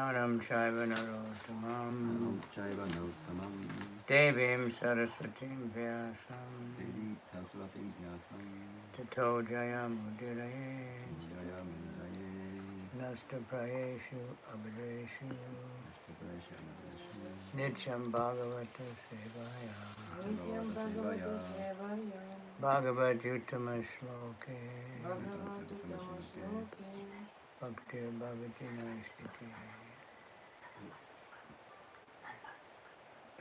Nanam chaiva narottamam Devim Saraswatim Vyasam Tato Jayam Udiraye Nasta Prayeshu Abhadreshu Nityam Bhagavata Sevaya Bhagavad Uttama Shloke Bhakti Bhagavati Naistiti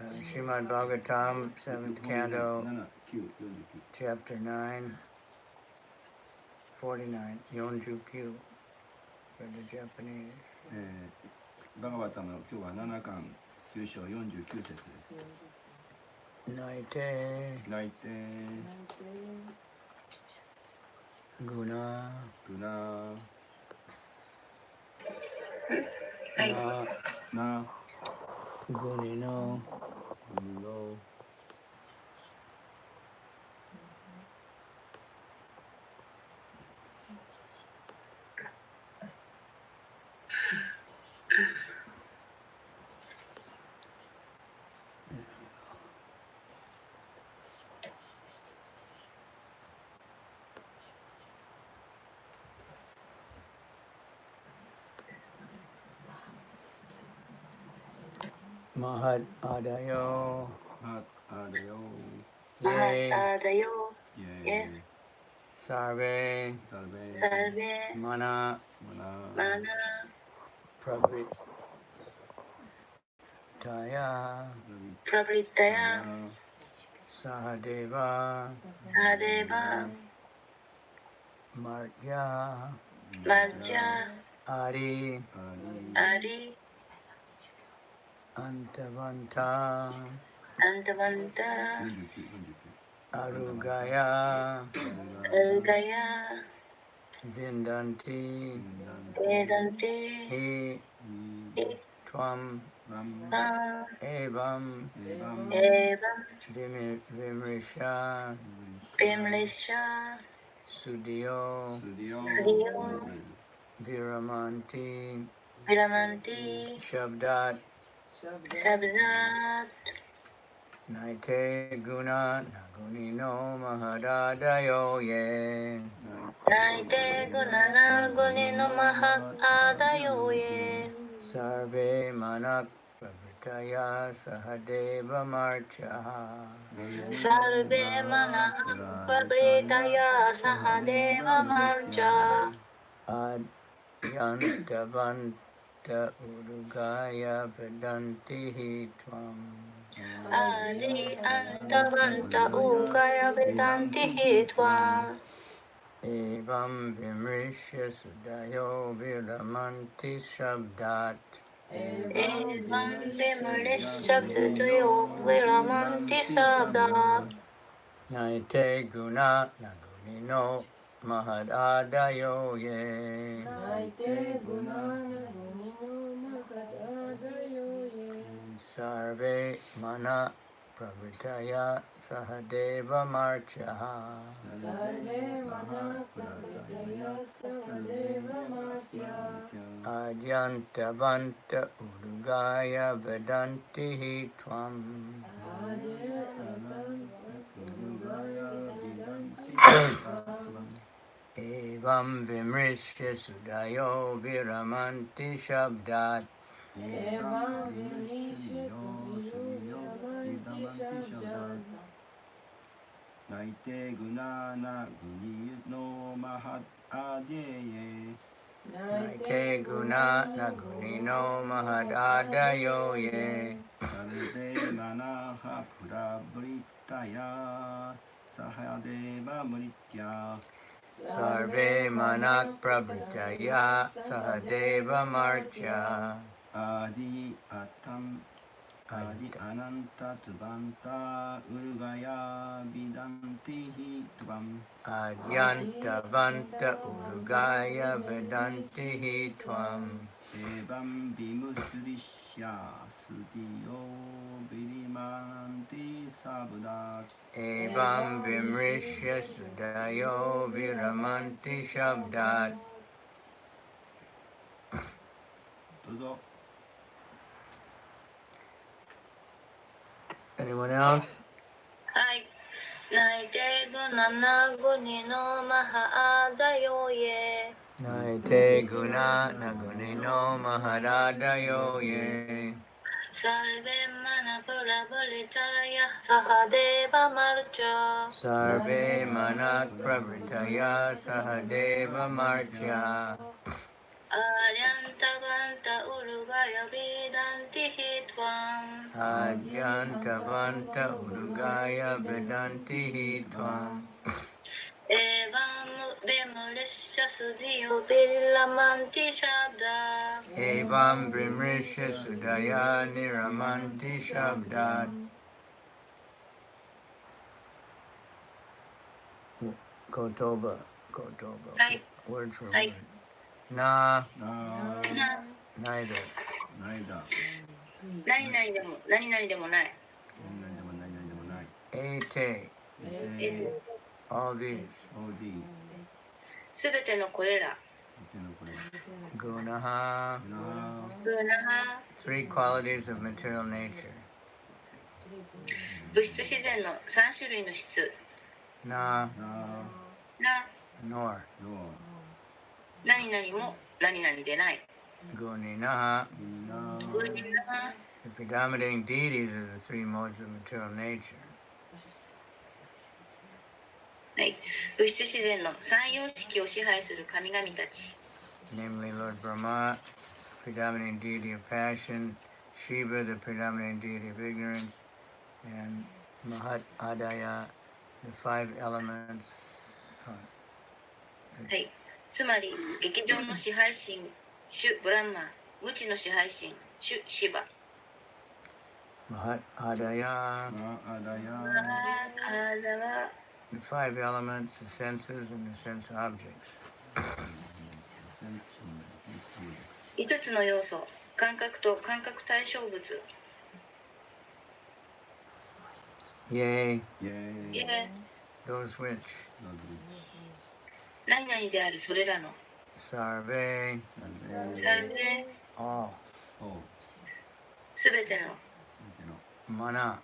Srimad Bhagavatam, 7th Canto, Chapter 9, 49, Yonju-kyu, for the Japanese. バガバタムの今日は7巻9章49節です。泣いて、泣いて、グナ、な、グニの、Mahad Adayo, Ye, Sarve, Mana, Prabhritaya, Sahadeva, Marja, Ari, Antavanta, Arugaya, Vindanti, He, Tvam, Evam, Vimrisha, Sudiyo, Viramanti, Shabdat, Naite Guna, Nagunino Mahadadayo Ye. Sarve Manak Prabhritaya Sahadeva Marcha. Adyantavanta Urugaya Vedanti Tvam. Evam Vimrishya Sudayo Viramanti Shabdat. Naite Guna Nagunino Mahadadayo Ye. Sarve Mana Prabhritaya Sahadeva Marcha. Adyantavanta Urugaya Vedanti Tvam. Evam Vimrishya Sudayo Viramanti Shabdat. Naite Gunana Gunino Mahat Adye. Naite Guna Nagunino Mahadadayo Ye. Sarve Manaha Prabhritaya Sahadeva Mritya. Sarve Manak Prabhritaya Sahadeva Marcha. Adi Ananta Tvanta Urugaya Vidanti Tvam. Adyantavanta Urugaya Vedanti Tvam. Evam Vimusrishya Sudiyo Virimanti Sabdat. Evam Vimrishya Sudayo Viramanti Shabdat. どうぞ。Anyone else? はい。ナイテグナナグニのマハアダヨエ。Naite guna naguni no mahadadayo ye. サルベマナプラブリタヤサハデバマルチャ。 Sarve manak pravritaya sahadeva martya. アリャンタバンタウルガヤビダンティヒトワン。 Adyantavanta udugaya vedanti tvam. エバムベムレッシャスディオビラマンティシャダ。 Evam vimrishya sudaya niramanti shabdat. Kotoba. Hai. Word for Hai. word. Na, な neither. ないだ。何々でも何々でもない。何々でも何々でもない。 Ete, で、 all these. all these。すべてのこれら。手のこれ。 Gunaha, なグーナハ。 three qualities of material nature. 物質自然の3種類の質。 Na, なな、 nor. の何々も何々でない。 Guninaha, みんなグーニナ。 the predominating deities of the three modes of material nature. はい。物質自然の三様式を支配する神々たち。 Namely Lord Brahma, predominating deity of passion, Shiva, the predominating deity of ignorance, and Mahat Adaya, the five elements. はい。つまり、劇場の支配神、主ブランマ、無知の支配神、主シバ。 Mahat Adaya, なあだや。アーダは the five elements, the senses, and the sense objects. 5つの要素、感覚と感覚対象物。 Yea, イェーイ。いえ、 those which, 何々であるそれらの。 Sarve, サルベ、 all, すべての。 Mana,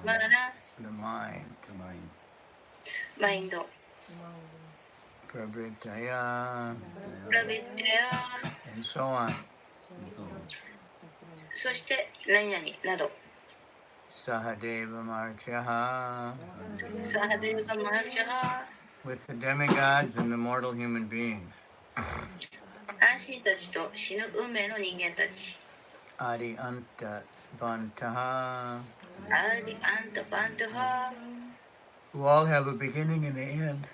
マナ、 the mind, マインド。 Prabhritaya, プラビッテア、 and so on. そして何々など。 Sahadeva Marchaha, サハデーバマルチャハ、 with the demigods and the mortal human beings. 安心たちと死ぬ運命の人間たち。 Adi Anta Bantaha, アーディアンタバントハ、 who all have a beginning and an end.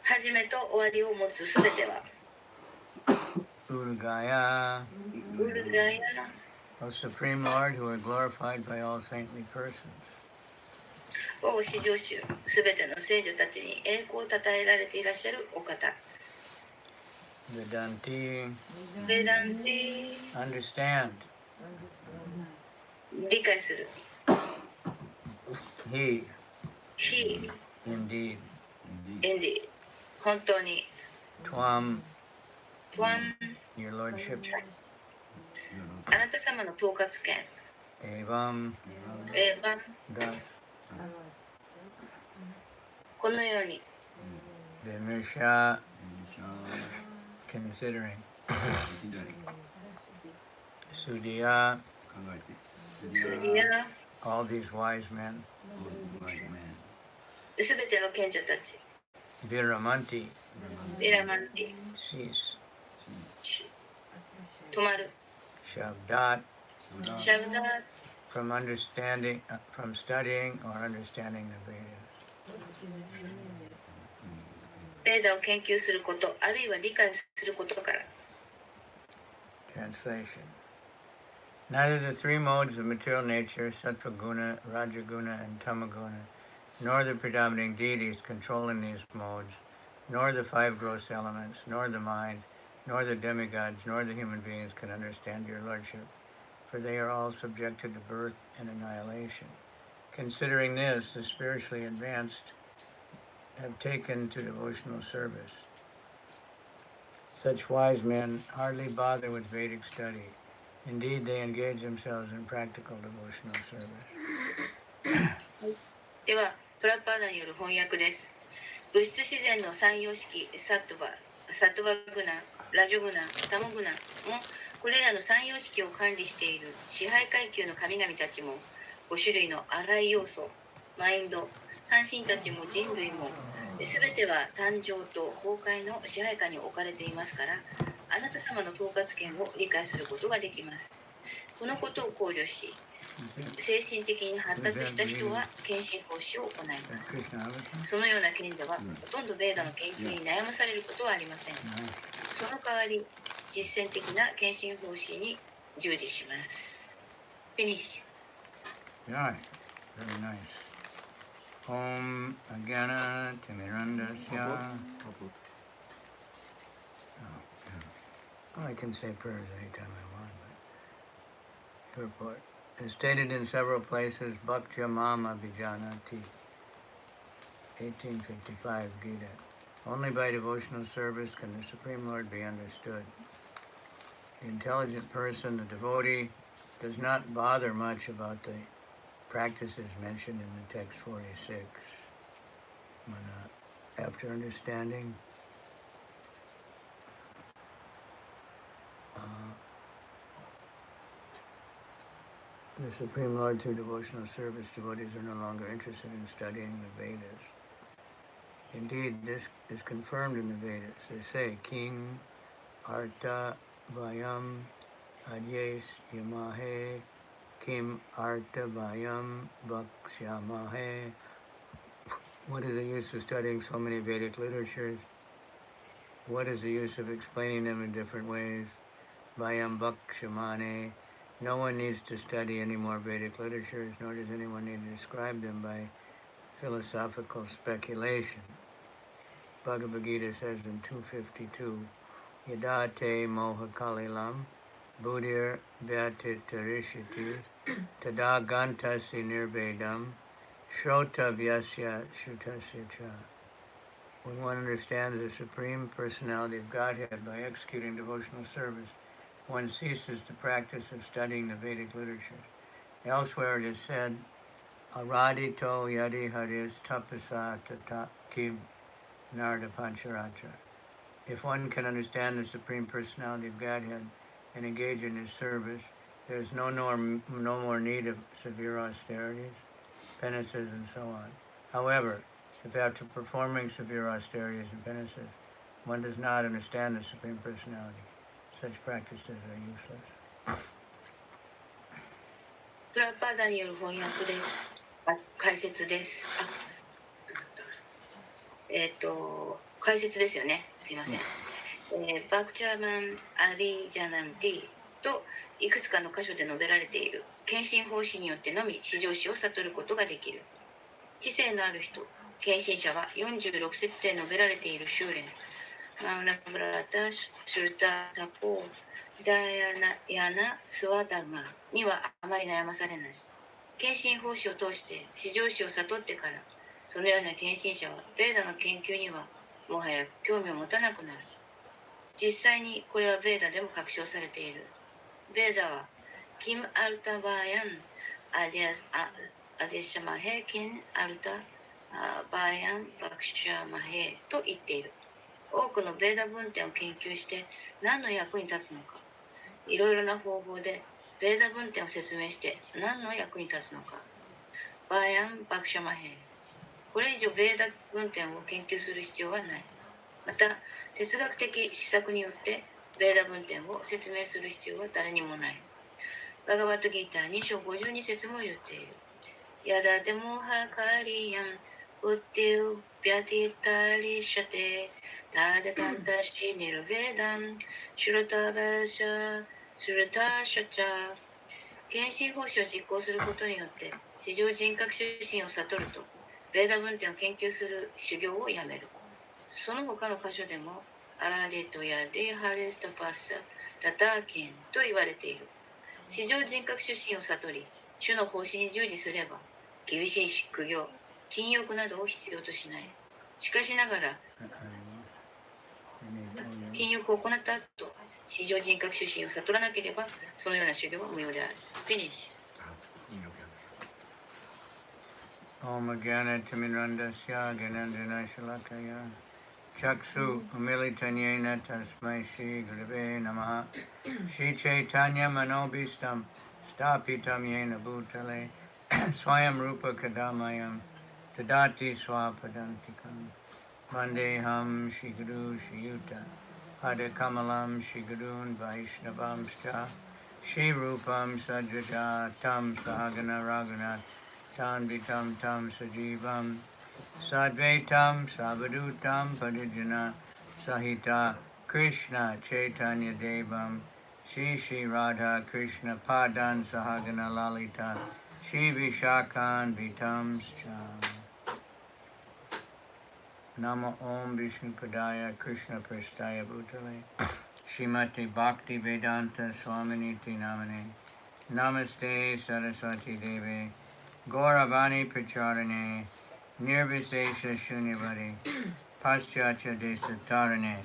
始めと終わりを持つすべては。 Urugaya, ウルガヤ、 O Supreme Lord, who are glorified by all saintly persons. 王至上主、すべての聖女たちに栄光をたたえられていらっしゃるお方。 Vedanti, ベダンティ、 understand. 理解する。 He, He, indeed, indeed, 本当に。 Twam, One, your lordship, あなた様の統括権。 Evam, エヴァン、 thus, このように。 Vimisha, considering, Sudhya, それでや、 all these wise men, すべての賢者たち。 Viramanti, エラマンティ、 cease, 止まる。 Shabdat, シャブダー、 from understanding, from studying or understanding the Vedas. ベーダを研究すること、あるいは理解することから。 Translation. Neither the three modes of material nature, Sattva-guna, Rajaguna, and Tamaguna, nor the predominating deities controlling these modes, nor the five gross elements, nor the mind, nor the demigods, nor the human beings can understand your lordship, for they are all subjected to birth and annihilation. Considering this, the spiritually advanced have taken to devotional service. Such wise men hardly bother with Vedic study. Indeed, they engage themselves in practical devotional service. では、プラッパーダによる翻訳です。物質自然の三様式、サトバグナ、ラジョグナ、タモグナも、これらの三様式を管理している支配階級の神々たちも、5種類の荒い要素、マインド、半身たちも人類も、すべては誕生と崩壊の支配下に置かれていますから、あなた様の統括権を理解することができます。このことを考慮し、精神的に発達した人は献身奉仕を行います。そのような賢者はほとんどベーダの研究に悩まされることはありません。その代わり、実践的な献身奉仕に従事します。フィニッシュ。Yeah, very nice. Om Agana Timirandasya. Well, I can say prayers anytime I want, but purport. As stated in several places, Bhaktya Mama Bijanati, 1855 Gita. Only by devotional service can the Supreme Lord be understood. The intelligent person, the devotee, does not bother much about the practices mentioned in the text 46. After understanding the Supreme Lord through devotional service, devotees are no longer interested in studying the Vedas. Indeed, this is confirmed in the Vedas. They say, King Arta Vayam Adyes Yamahe Kim Arta Vayam Bhakshyamahe. What is the use of studying so many Vedic literatures? What is the use of explaining them in different ways? Vayam Bhakshamane. No one needs to study any more Vedic literatures, nor does anyone need to describe them by philosophical speculation. Bhagavad Gita says in 252, Yadate moha kalilam buddhir vyatitarishiti tada gantasi nirvedam shrota vyasya shutasya cha. When one understands the Supreme Personality of Godhead by executing devotional service, one ceases the practice of studying the Vedic literatures. Elsewhere it is said, Aradito yadi haris tapasa tata kim narda pancharatra. If one can understand the Supreme Personality of Godhead and engage in his service, there is no more need of severe austerities, penances, and so on. However, if after performing severe austerities and penances, one does not understand the Supreme Personality, such practices are useless. プラパーダによる翻訳です。解説です。解説ですよね。すいません。バクチャーマン・アリ・ジャナンティといくつかの箇所で述べられている献身奉仕によってのみ至上主を悟ることができる。知性のある人、献身者は46節で述べられている修練、マウナブラタ、シュルタ、タポー、ダヤナ、スワダルマにはあまり悩まされない。献身奉仕を通して至上主を悟ってから、そのような献身者はベーダの研究にはもはや興味を持たなくなる。実際にこれはベーダでも確証されている。ベーダはキム・アルタ・バーヤン・アデシャマヘ・キン・アルタ・バーヤン・バクシャマヘと言っている。多くのベーダ文典を研究して何の役に立つのか。いろいろな方法でベーダ文典を説明して何の役に立つのか。バーヤン・バクシャマヘ。これ以上ベーダ文典を研究する必要はない。また、哲学的施策によってベーダ文典を説明する必要は誰にもない。バガバットギーター2章52節も言っている。ヤダデモハカリヤン、ウッティウ、ビャティタリシャテ、タデカンタシニルベーダン、シュルタバシャ、スルタシャチャ。献身奉仕を実行することによって地上人格出身を悟ると、ベーダ文典を研究する修行をやめる。その他の箇所でも、アラレトやデハレスタパッサ、タターケンと言われている。地上人格出身を悟り、主の方針に従事すれば、厳しい苦行、禁欲などを必要としない。しかしながら、禁欲を行った後、至上人格出身を悟らなければそのような修行は無用である。フィニッシュ。Om Jnana Timirandasya Gyanandjana Shalakaya Chaksu Umilitanyena Tasmai Shri Gurave Namaha Shri Chaitanya Manobhistam Stapitam Yena Bhutale Swayam Rupa Kadamayam Tadati Swapadantikam Vandeham Shri Guru Shri Yuta Pada Kamalam Shri Gurun Vaishnavamscha Shri Rupam Sajjata Tam Sahagana Raghunath Tanvitam Tam Sajivam Sadvaitam Savadutam Padijana Sahita Krishna Chaitanya Devam Shri Shri Radha Krishna Padan Sahagana Lalita Shri Vishakan Vitam Cham Nama Om Vishnu Padaya Krishna Prastaya Bhutale Srimati Bhakti Vedanta Swaminiti Namane Namaste Saraswati Devi Gauravani Pracharane Nirvisesha Shunyavadi Paschatya Desatarane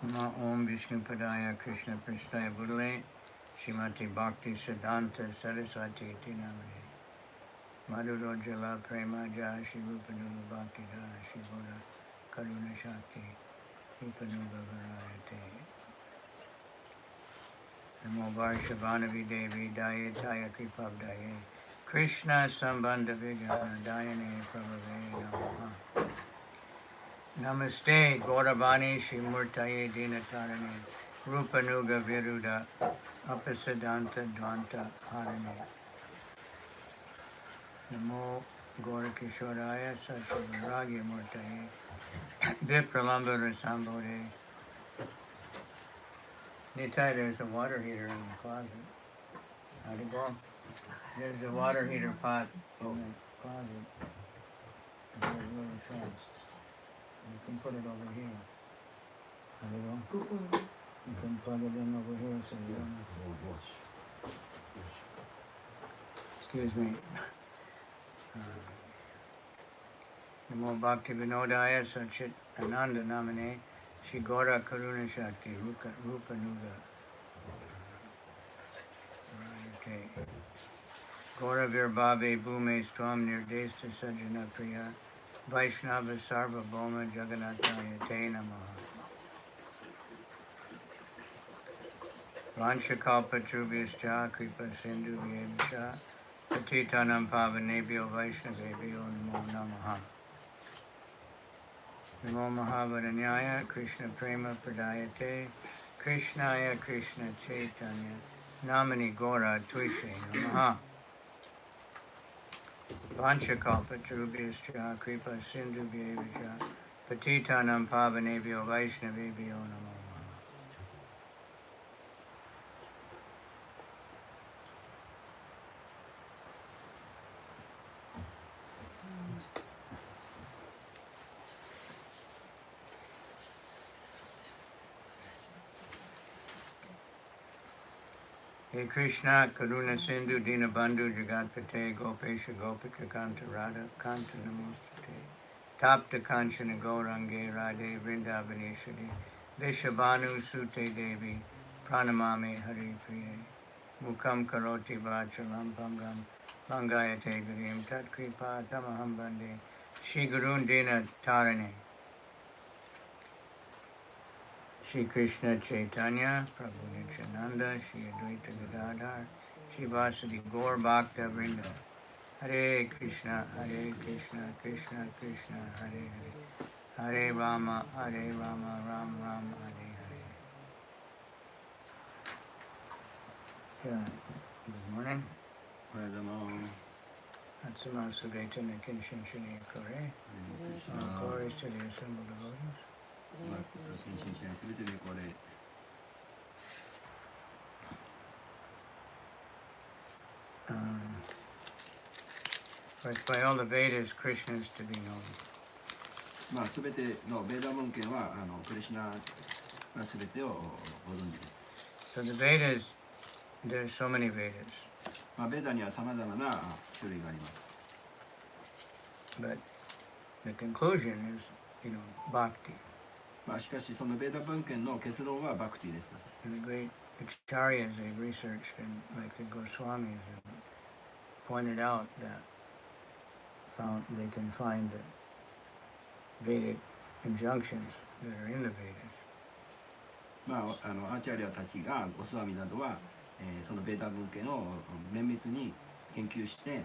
Nama Om Vishnu Padaya Krishna Prasthaya Budale Srimati Bhakti Siddhanta Saraswati Iti Namane Madhurojala Prema Jaya Shri Rupanula Bhakti Jaya Shri Buddha Karuna Shakti Rupanuga Varayate Namo Varshavanavi Devi Dayataya Kripabdaye Krishna Sambandha Vijnana Dayane Prabhave Namaha Namaste Gauravani Shrimurtaye Dinatarane Rupanuga Viruda Apasadanta Dvanta Harane Namo Gaurakishoraya Sachivaragya Murtaye Vipralamba Rasambode Nitai, there's a water heater in the closet. How'd it go? There's a water heater pot in the closet. It goes really fast. You can put it over here. How'd it go? You can plug it in over here so you don't have to... Excuse me. Namo Bhakti Vinodaya Sachit Ananda Namane Shri Gaura Karuna Shakti Rupa Nuga Okay. Gaura Virbhave Bhume Stvam Nirdesta Sajjana Priya Vaishnava Sarva Bhoma Jagannataya Te Namaha Vanchakalpatrubhyascha Kripa Sindhu Vyebhascha Patitanam Pavanebhyo Vaishnavebhyo Namo Namaha Namo Mahavadanyaya Krishna Prema Pradayate Krishnaya Krishna Chaitanya Namani Gora Tvishe Namaha Vanchakalpatrubhyascha Kripa Sindhu Vyebhascha Patitanam Pavanebhyo Vaishnavebhyo Namo Hey Krishna, Karuna Sindhu, Dinabandhu, Jagatpate, Gopesha, Gopika, Kanta, Radha, Kanta, Namostate, Tapta Kanchana, Gaurange, Radhe, Vrindavaneshwari, Vishabhanu, Sute Devi, Pranamami, Hari Priye, Mukam Karoti, Vachalam, Pangam, Langayate, Gurim, Tat Kripa, Tamaham Bande, Shri Gurun Dina Tarane, Shri Krishna Chaitanya, Prabhu Nityananda, Shri Advaita Gadadhar, Shri Vasudhi Gaur Bhakta Vrinda. Hare Krishna, Krishna Krishna, Hare Hare, Hare Rama, Ram Ram, Hare Hare. Yeah. Good morning. Atsuma Sugaitana Kinshin Shini Kore. Glories to the assembled devotees. But by all the Vedas, Krishna is to be known. まあすべてのベーダ文献はクリシュナがすべてをご存知です。 So the Vedas, there's so many Vedas. まあベーダにはさまざまな種類があります。 But the conclusion is, bhakti. まあ、しかしそのベーダ文献の結論はバクティです。 And the great acharyas they've researched, and like the Goswamis, have pointed out that they can find the Vedic injunctions that are in the Vedas. まあ、アーチャリアたちがゴスワミなどは、そのベーダ文献を綿密に研究して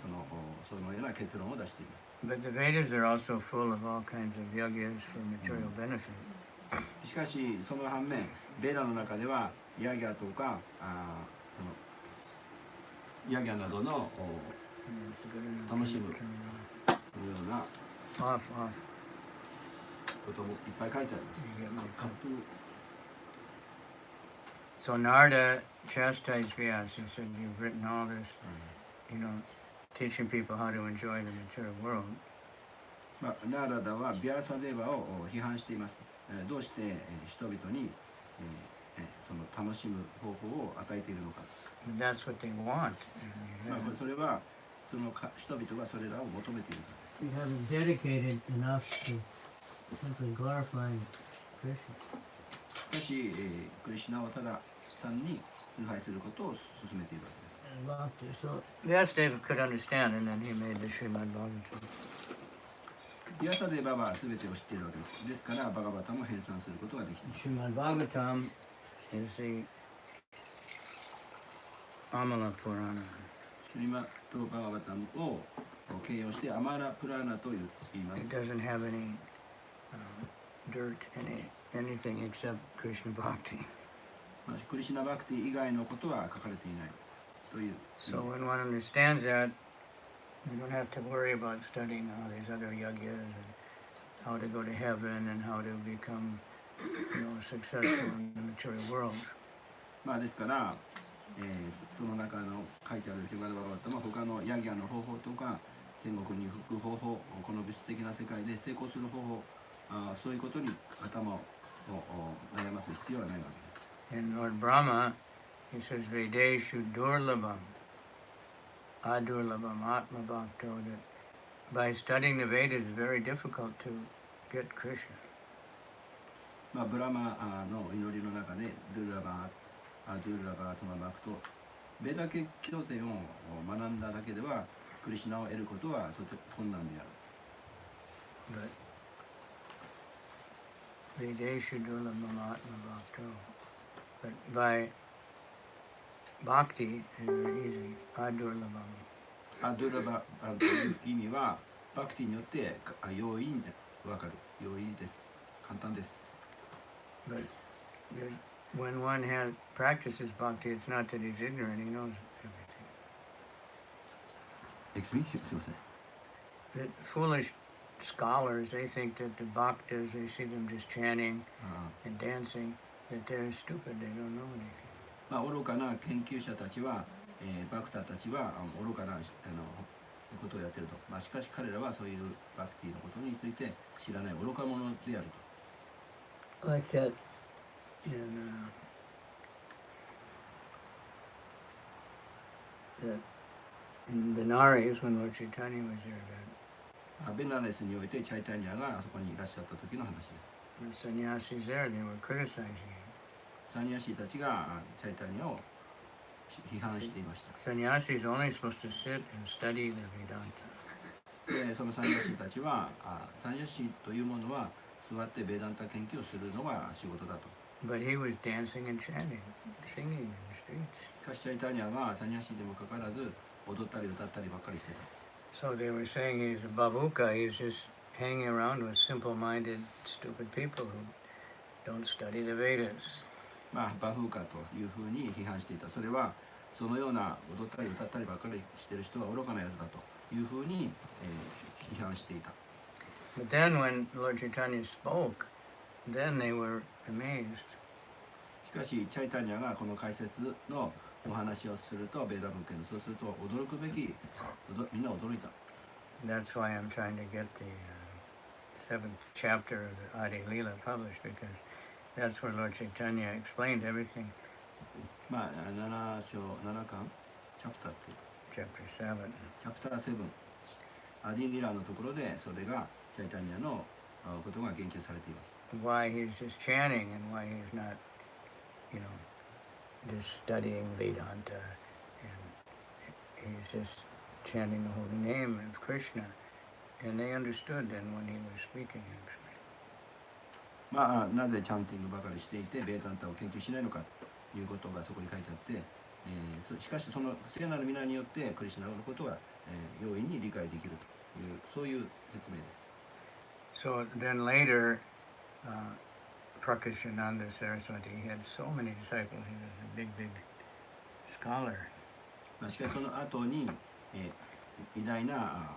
そのような結論を出しています。 But the Vedas are also full of all kinds of yagyas for material benefit. しかしその反面ベーダの中ではヤギャとかそのヤギャなどの楽しむような Off. こともいっぱい書いてあります。 So Narada chastised Vyasa. He said, "You've written all this, teaching people how to enjoy the material world." まあ、ナーラダはビアサデーバを批判しています。どうして人々にその楽しむ方法を与えているのか。 That's what they want. まあ、それはその人々がそれらを求めているから。 You haven't dedicated enough to simply glorifying Krishna. しかし、クリシュナはただ単に崇拝することを進めているわけです。 So Vyasadeva could understand, and then he made the Srimad Bhagavatam. ビアサデーバは全てを知っているわけです。ですからバガバタも編纂することができた。 Srimad Bhagavatam is the Amala Purana. シュリマットバガバタムを形容してアマラプラーナと言います。 It doesn't have any dirt, anything except Krishna Bhakti. まあ、クリシュナバクティ以外のことは書かれていないという。 So when one understands that, we don't have to worry about studying all these other yagyas and how to go to heaven and how to become, successful in the material world. まあですから、その中の書いてあるシュマダバガバタも他のヤギャの方法とか天国に行く方法、この物質的な世界で成功する方法、そういうことに頭を悩ます必要はないわけです。 And Lord Brahma, he says, Vedeshu durlabham, adurlabham, atma bhakto, that by studying the Vedas it's very difficult to get Krishna. まあ、ブラマの祈りの中でドゥルラバアトマバクトベーダ経典を学んだだけではクリシュナを得ることはとても困難である。 But Vedeshu durlabham, atma bhakto. But by bhakti, it's very easy. Adurlabham. アドゥラバという意味はバクティによって容易にわかる。容易です。簡単です。 But when one practices bhakti, it's not that he's ignorant, he knows everything. すみません。 The foolish scholars, they think that the bhaktas, they see them just chanting and dancing, that they're stupid, they don't know anything. まあ、愚かな研究者たちは、バクターたちは愚かなことをやっていると。まあ、しかし彼らはそういうバクティのことについて知らない愚か者であると。 Like that in Benares, when Lord Chaitanya was there, ベナレスにおいてチャイタニアがあそこにいらっしゃった時の話です。 the sannyasis there, they were criticizing him. サニヤシーたちがチャイタニアを批判していました。 Sannyasis only supposed to sit and study the Vedanta. で、そのサニヤシーたちは、サニヤシーというものは座ってベダンタ研究をするのが仕事だと。 But he was dancing and chanting, singing in the streets. しかしチャイタニアはサニヤシーでもかかわらず踊ったり歌ったりばっかりしてた。 So they were saying he's a babuka, he's just hanging around with simple-minded, stupid people who don't study the Vedas. まあ、バフーカというふうに批判していた。それはそのような踊ったり歌ったりばっかりしてる人は愚かなやつだというふうに、批判していた。 But then when Lord Chaitanya spoke, then they were amazed. しかしチャイタニアがこの解説のお話をするとベーダ文献のそうすると驚くべきみんな驚いた。 That's why I'm trying to get the 7th chapter of the Adi Leela published, because that's where Lord Chaitanya explained everything. まあ7巻チャプターって Chapter 7. チャプター7アディリラのところでそれがチャイタニアのことが言及されています。Why he's just chanting and why he's not, you know, just studying Vedanta, and he's just chanting the holy name of Krishna, and they understood then when he was speaking actually. まあ、なぜチャンティングばかりしていてベーダンタを研究しないのかということがそこに書いてあって、しかしその聖なる皆によってクリシュナのことが、容易に理解できるというそういう説明です。So then later, Prakashananda Saraswati, he had so many disciples, he was a big, big scholar. しかしその後に、偉大な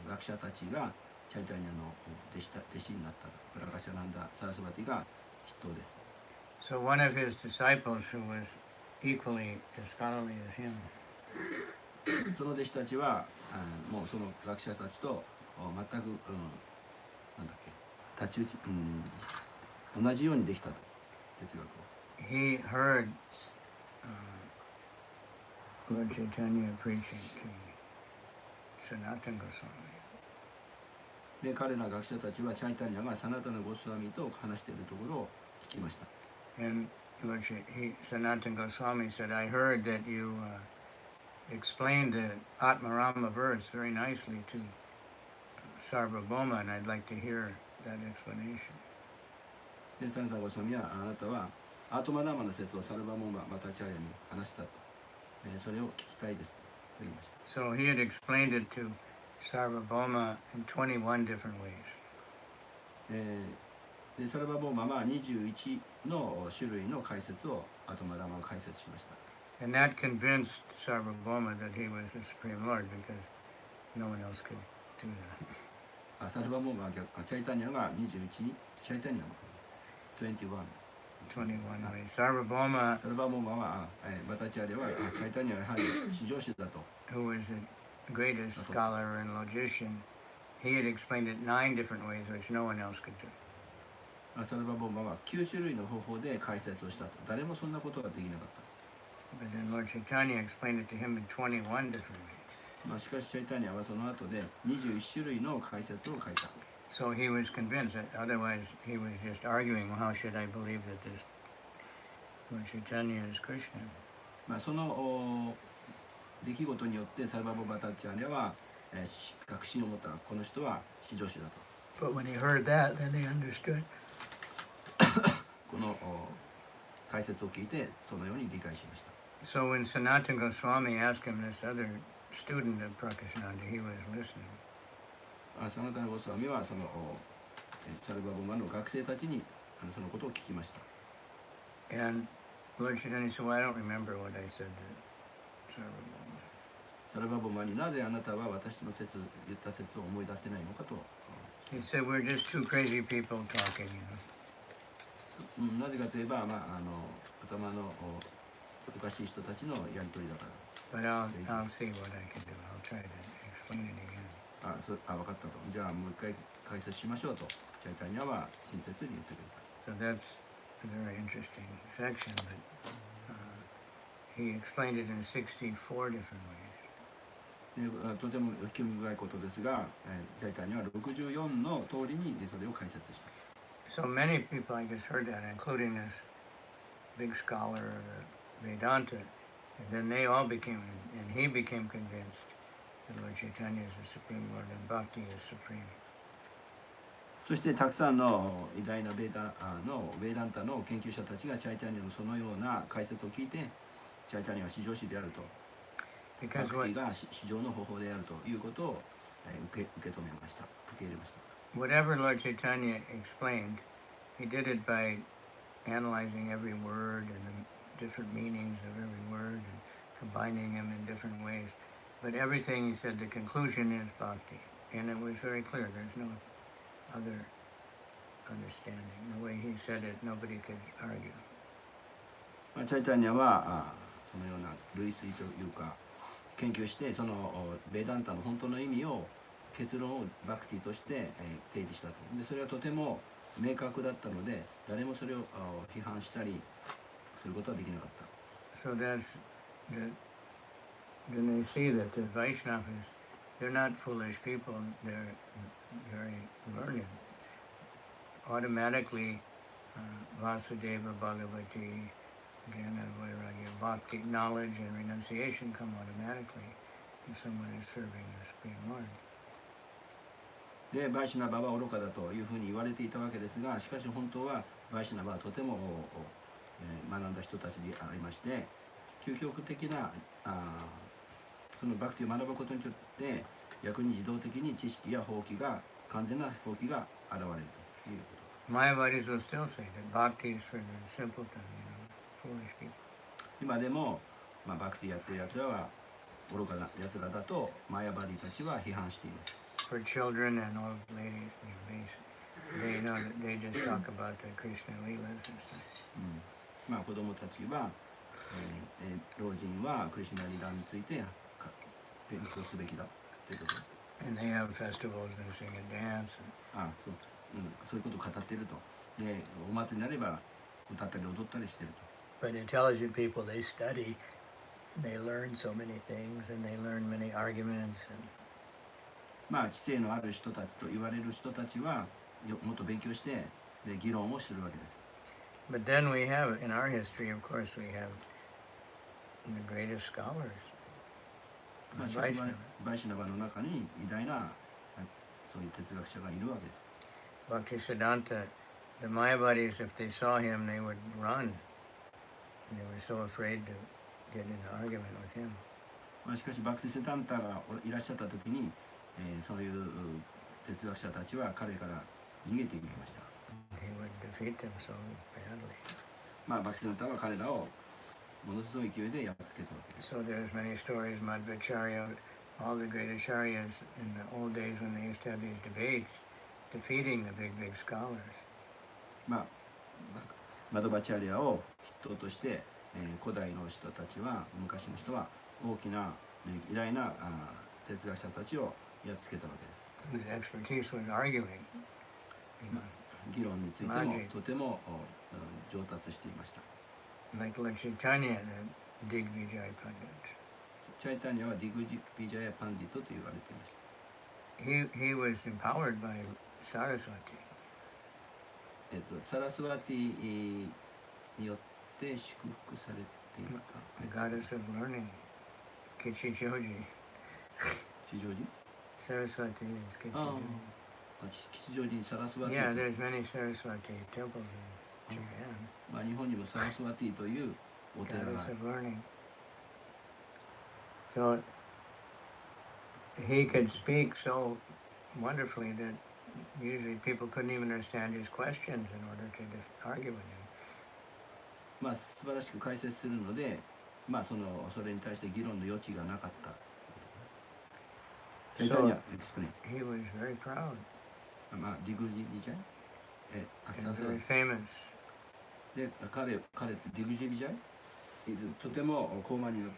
学者たちがチャイタニアの弟子になったプラカシャナンダ・サラスバティが筆頭です。So one of his disciples who was equally as scholarly as him, その弟子たちはもうその学者たちと全く、なんだっけ太刀打ち、同じようにできたと哲学を。he heard Lord Chaitanya preaching to Sanatana Goswami. で彼ら学者たちはチャイタニアがサナタナ・ゴスワミと話しているところを聞きました。And Sanatana Goswami said, I heard that you explained the Atmarama verse very nicely to Sarvabhauma, and I'd like to hear that explanation. でサナタナ・ゴスワミはあなたはアートマラーマの説をサルバモーマ・マタチャーヤに話したと、それを聞きたいですと言いました。So he had explained it to Sarvabhauma in 21 different ways. でサルバボーマは21の種類の解説をアートマラーマが解説しました。And that convinced Sarvabhauma that he was the Supreme Lord because no one else could do that. サルバボーマはチャイタニアが21、チャイタニアの21 ways. Sarvabhauma, サルバボーマはバタチャーリアはチャイタニアはやはり至上主だと。who was the greatest scholar and logician, he had explained it 9 different ways which no one else could do. サルバボーマは9種類の方法で解説をしたと。誰もそんなことができなかった。But then Lord Chaitanya explained it to him in 21 different ways. しかしチャイタニアはその後で21種類の解説を書いた。So he was convinced that otherwise he was just arguing, well, how should I believe that this Lord Chaitanya is Krishna? その出来事によってサルバボバタチャーリアは、確信を持ったこの人は至上主だと。But when he heard that, then he understood. この解説を聞いてそのように理解しました。So when Sanatana Goswami asked him, this other student of Prakashananda, he was listening. サナタナ・ゴスワミはそのサルバボマの学生たちにそのことを聞きました。And Lord Chaitanya said, well, I don't remember what I said to Sarvabhauma. サルバボマになぜあなたは私の言った説を思い出せないのかと。He said, we're just two crazy people talking, you know. なぜかといえば、頭のおかしい人たちのやりとりだから。But I'll see what I can do. I'll try to explain it again. 分かったと。じゃあもう一回解説しましょうと。チャイタニアは親切に言ってくれた。So that's a very interesting section, but he explained it in 64 different ways. とても興味深いことですが、チャイタニアは64の通りにそれを解説した。So many people, I guess, heard that, including this big scholar of the Vedanta, and then they all became, and he became convinced that Lord Chaitanya is the Supreme Lord and Bhakti is supreme. そしてたくさんの偉大なベーダンタの研究者たちがチャイタニアのそのような解説を聞いて、チャイタニアは至上主であると、バクティが至上の方法であるということを受け止めました、受け入れました。Whatever Lord Chaitanya explained, he did it by analyzing every word and the different meanings of every word and combining them in different ways. But everything he said, the conclusion is bhakti. And it was very clear. There's no other understanding. The way he said it, nobody could argue. チャイタニアはそのような類推というか研究してそのベーダンタの本当の意味を結論をバクティとして提示したと。でそれはとても明確だったので誰もそれを批判したりすることはできなかった。So then they see that the Vaishnavas they're not foolish people, they're very learned. Automatically, Vasudeva Bhagavati, Jnana Vairagya, Bhakti, knowledge and renunciation come automatically if someone is serving the Supreme Lord. でバイシナバは愚かだというふうに言われていたわけですが、しかし本当はバイシナバはとても学んだ人たちでありまして、究極的なそのバクティを学ぶことによって逆に自動的に知識や法規が完全な法規が現れるということ。Mayavadis will still say that bhakti is for the simpleton, foolish people. 今でも、バクティやってるやつらは愚かなやつらだとマヤバディたちは批判しています。For children and old ladies, they know that they just talk about the Krishna Leelas and stuff. 子供たちは、老人はクリシュナリラについて勉強すべきだということ。And they have festivals and sing and dance. そういうことを語っていると。で、お祭りになれば歌ったり踊ったりしていると。But intelligent people, they study, and they learn so many things, and they learn many arguments. 知性のある人たちと言われる人たちはもっと勉強してで議論をするわけです。But then we have, in our history, of course, we have the greatest scholars. バイシナバの中に偉大なそういう哲学者がいるわけです。Bhaktisiddhanta, the Mayavadis, if they saw him, they would run. They were so afraid to get in an argument with him. しかしバクティセダンタがいらっしゃった時に、そういう哲学者たちは彼から逃げていきました。He would defeat them so badly. バクティセダンタは彼らをものすごい勢いでやっつけたわけです。So there's many stories, Madhvacharya, all the great acharyas in the old days when they used to have these debates, defeating the big scholars. マドバチャリアを筆頭として、古代の人たちは昔の人は大きな偉大な哲学者たちをやっつけたわけです。Whose expertise was arguing. 議論についてもとても上達していました。Like Lord Chaitanya, the Digvijay Pandit. チャイタニアはディグジビジャヤパンディトと言われていました。He was empowered by Saraswati. サラスワティによって祝福されていた。The goddess of learning, Kichijoji. 吉祥寺 Saraswati is Kichijoji. 吉祥寺にサラスワティ。Yeah, there's many Saraswati temples in Japan. 日本にもサラスワティというお寺が。Goddess of learning. So he could speak so wonderfully that usually people couldn't even understand his questions in order to argue with him. 素晴らしく解説するので、それに対して議論の余地がなかった。So he was very proud. ディグジビジャイ And very famous. で、彼ってディグジビジャイとても高慢に。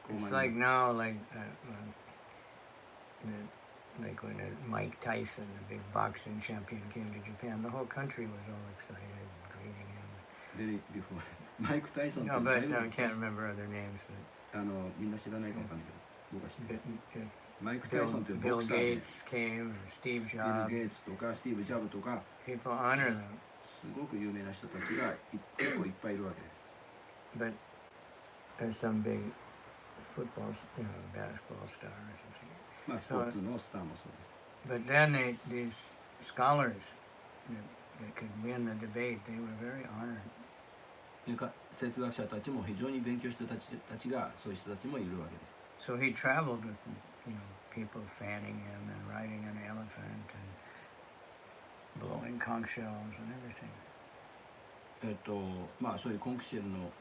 It's like now, like when Mike Tyson, the big boxing champion, came to Japan, the whole country was all excited, greeting him. Mike Tyson. No, but I can't remember other names. みんな知らないかわかんないけど、僕は知ってます。マイク・タイソンというボ Bill クサーで、 Gates came, and Steve ビル・ Jobs. ゲイツとかスティーブ・ジャブとか、 People honor them. すごく有名な人たちが結構いっぱいいるわけです。 But there's some big football, basketball star or something. スポーツのスターもそうです。 But then these scholars that could win the debate, they were very honored. 哲学者たちも非常に勉強した人たちがそういう人たちもいるわけです。 So he traveled with, people fanning him and riding an elephant and blowing conch shells and everything. そういうコンクシェルの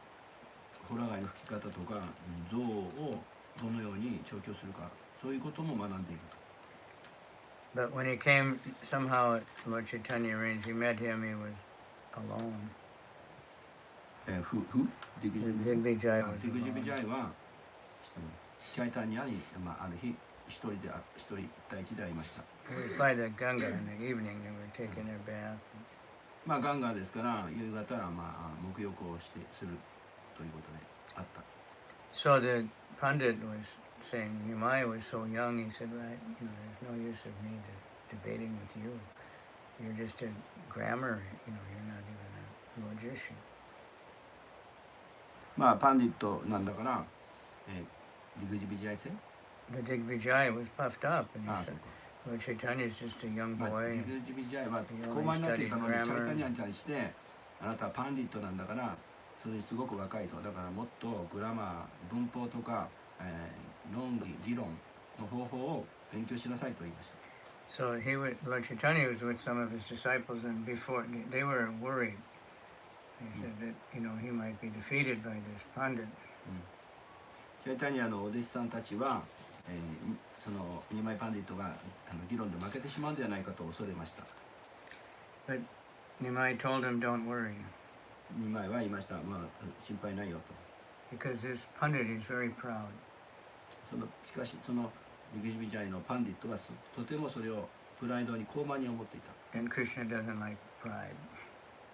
ホラ貝の吹き方とか象をどのように調教するか、そういうことも学んでいると。 But when he came, somehow Lord Chaitanya arranged, he met him, he was alone. ディグジビジャイはチャイタニアに、ある日一人対一で会いました。 It was by the Ganga in the evening, they were taking their bath. ガンガーですから夕方は沐浴をするということであった。So the Pandit was saying, Nimai was so young, he said, right, there's no use of me debating with you. You're just a grammar, you're not even a logician. まあパンディットなんだから、ディグジビジャイセ The Digvijaya was puffed up, and he ああ、そ said, うか。Lord Chaitanya is just a young まあ、 boy. ディ And グジビジャイは he 高慢 only になってい studied たのに、チャイタ grammar. ニアに対して、あなたはパンディットなんだから、それにすごく若いと。だからもっとグラマー、文法とか、論議、議論の方法を勉強しなさいと言いました。So Lord Chaitanya was with some of his disciples, and before they were worried. They said that he might be defeated by this Pandit. チャイタニアのお弟子さんたちは、そのニマイパンディットが議論で負けてしまうんではないかと恐れました。But Nimai told him, "Don't worry." ニマイは言いました。まあ心配ないよと。Because this Pandit is very proud. しかしそのディグジビジャイのパンディットはとてもそれをプライドに高慢に思っていた。And Krishna doesn't like pride.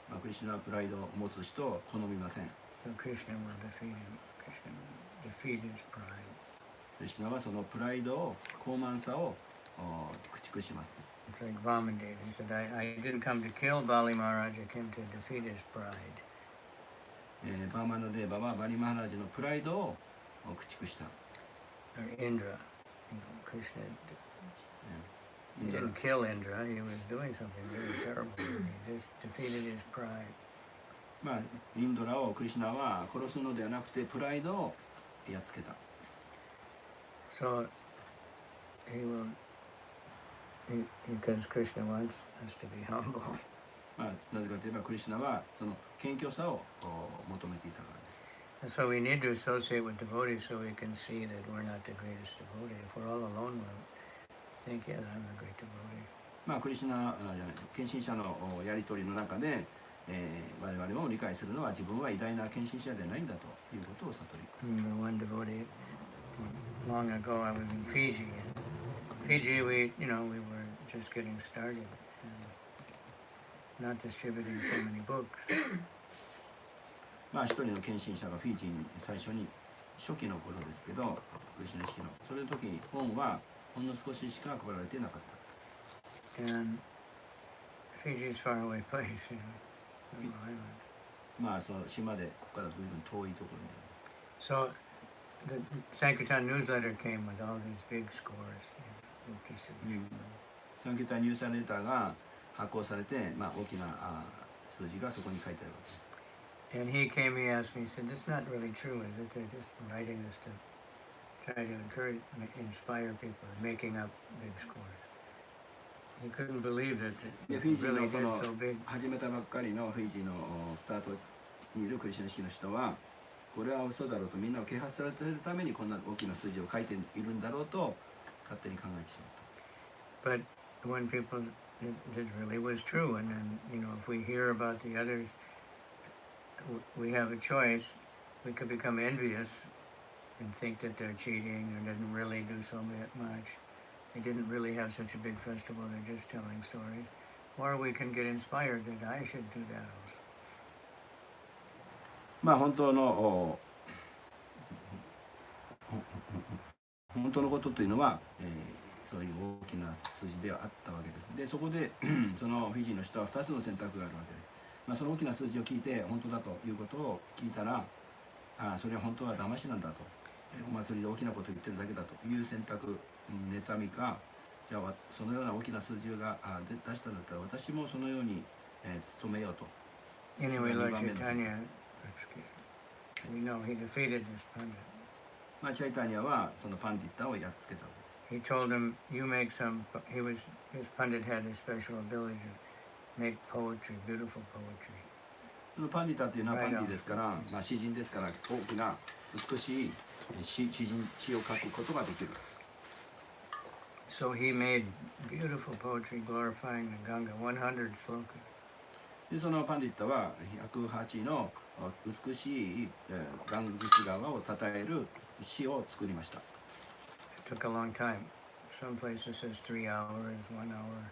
まあ、クリシュナはプライドを持つ人を好みません。So Krishna will defeat him. Krishna will defeat his pride. クリシュナはそのプライドを、高慢さを駆逐します。It's like Vamandev. He said, I didn't come to kill Bali Maharaj, I came to defeat his pride. バーマのデーバはバリマハラジのプライドを駆逐した。Or Indra. Krishna he didn't kill Indra, he was doing something really terrible. He just defeated his pride. まあ、インドラをクリシュナは殺すのではなくてプライドをやっつけた。So because Krishna wants us to be humble. まあ、なぜかといえばクリシュナはその謙虚さを求めていたからです。That's why we need to associate with devotees so we can see that we're not the greatest devotee. If we're all alone, we'll think, yeah, I'm a great devotee. まあ、クリシュナじゃない、献身者のやり取りの中で、我々も理解するのは自分は偉大な献身者ではないんだということを悟り。One devotee, long ago I was in Fiji. Fiji, we were just getting started, not distributing so many books. まあ、一人の献身者がフィジーに最初に初期の頃ですけど、クリシュナ式のそれの時に本はほんの少ししか配られていなかった。And Fiji is far away place, little island. まあ、その島でここから随分遠いところにある。So the Sankirtan newsletter came with all these big scores, book distribution. サンキュータニュースレターが発行されて、まあ、大きな数字がそこに書いてあるわけです。And he came, he asked me, he said, "This is not really true, is it? They're just writing this to try to encourage, inspire people, making up big scores." He couldn't believe that it フィジー really のそ did の so big. 始めたばっかりのフィジーのスタートにいるクリシュナ式の人は、これは嘘だろうとみんなを啓発されているためにこんな大きな数字を書いているんだろうと勝手に考えてしまった。 But when people, it really was true. And then, if we hear about the others, we have a choice. We could become envious and think that they're cheating or didn't really do so much. They didn't really have such a big festival, they're just telling stories. Or we can get inspired that I should do that also. まあ本当のことというのは、そういう大きな数字ではあったわけです。でそこでそのフィジーの人は2つの選択があるわけです。まあ、その大きな数字を聞いて本当だということを聞いたら、それは本当は騙しなんだと、お祭りで大きなことを言ってるだけだという選択、妬みか、じゃあそのような大きな数字が出したんだったら私もそのように、努めようと。 Anyway, Lord Chaitanya, we know he defeated this Pandit. まあ、チャイタニアはそのパンディッタをやっつけたわけです。 He told him, you make some, his Pandit had a special ability to make poetry, beautiful poetry. そのパンディタというのはパンディですから、まあ、詩人ですから大きな美しい詩を書くことができる。 So he made beautiful poetry glorifying the Ganga, 100 slokas. でそのパンディッタは108の美しいガンジス川を称える詩を作りました。 It took a long time. Some places says 3 hours, 1 hour.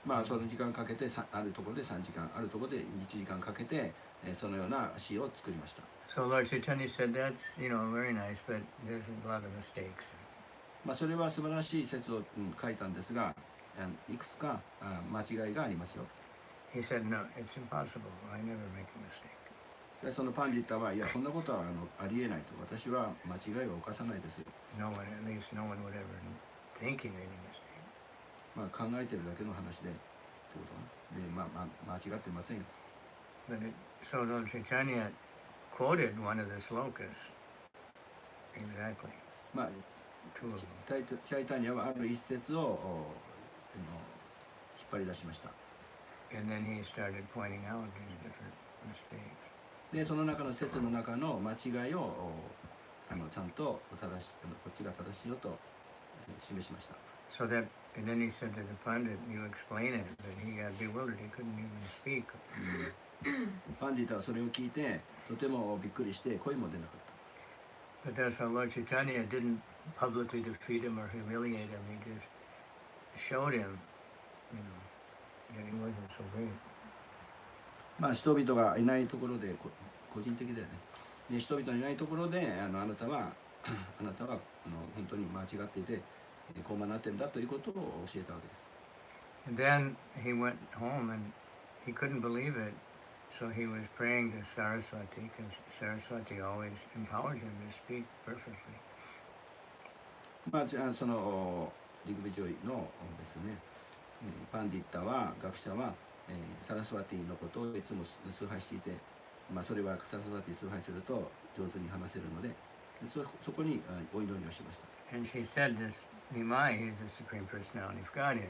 まあその時間かけてあるところで3時間あるところで1時間かけてそのような詩を作りました。 So Lord Chaitanya said that's, very nice, but there's a lot of mistakes. まあそれは素晴らしい説を書いたんですが、いくつか間違いがありますよ。 He said, no, it's impossible. I never make a mistake. でそのパンディッタはいやそんなことはありえないと、私は間違いを犯さないですよ。 No one, at least no one would ever think he made a mistake. まあ考えてるだけの話でってことね。で間違ってませんよ。 So Lord Chaitanya quoted one of the slokas. Exactly. まあ Two of them. チャイタニアはある一節を引っ張り出しました。 And then he started pointing out these different mistakes. でその中の説の中の間違いをちゃんとこっちが正しいよと示しました。 So that, and then he said to the pundit, you explain it, but he got bewildered. He couldn't even speak. パンディタはそれを聞いてとてもびっくりして声も出なかった。 But that's how Lord Chaitanya didn't publicly defeat him or humiliate him. He just showed him, that he wasn't so great. まあ人々がいないところで個人的だよね。で人々がいないところであなたは本当に間違っていてこうなってるんだということを教えたわけです。 And then he went home and he couldn't believe it. So he was praying to Saraswati because Saraswati always empowered him to speak perfectly. まあそのリグビジョイのですね、パンディッタは学者は、サラスワティのことをいつも崇拝していて、まあそれはサラスワティ崇拝すると上手に話せるので、そこにお祈りをしました。 And she said, this Nimai, he's the Supreme Personality of Godhead.